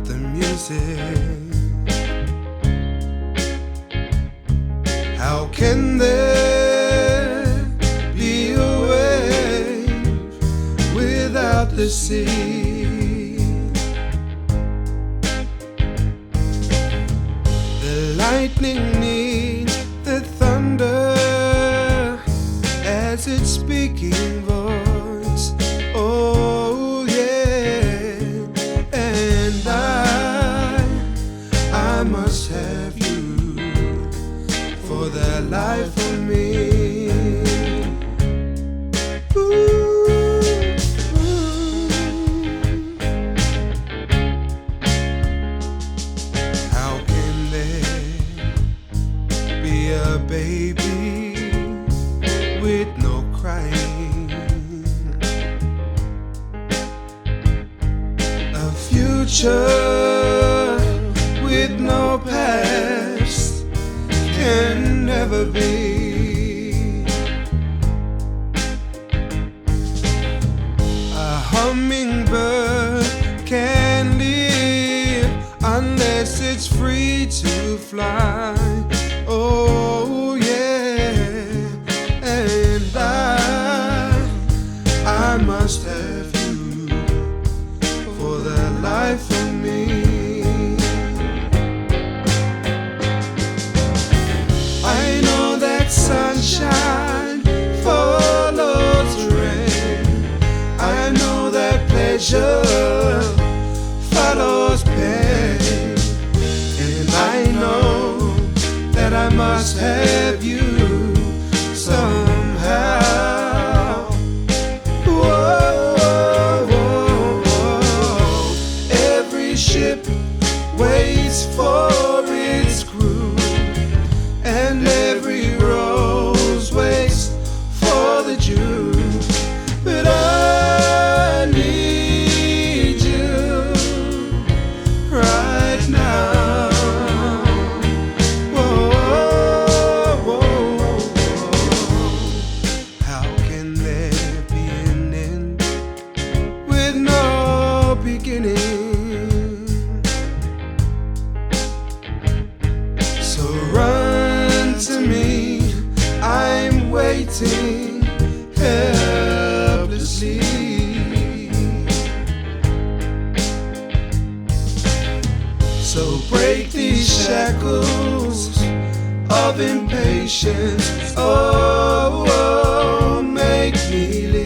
the music. How can there be a wave without the sea? The lightning needs the thunder as its speaking voice. Oh yeah, and I must have you for the life of me. Ooh, How can there be a baby with no crying? A future with no past can never be. A hummingbird can live unless it's free to fly. Oh yeah, and I must have you for the life of me. I know that sunshine follows rain. I know that pleasure follows pain. And I know that I must have you somehow. Whoa, whoa, whoa. Every ship waits for its crew, and every rose waits for the Jew. But I need you right now. Whoa, whoa, whoa. How can there be an end with no beginning? So run to me, I'm waiting helplessly. So break these shackles of impatience. Oh, oh, make me live.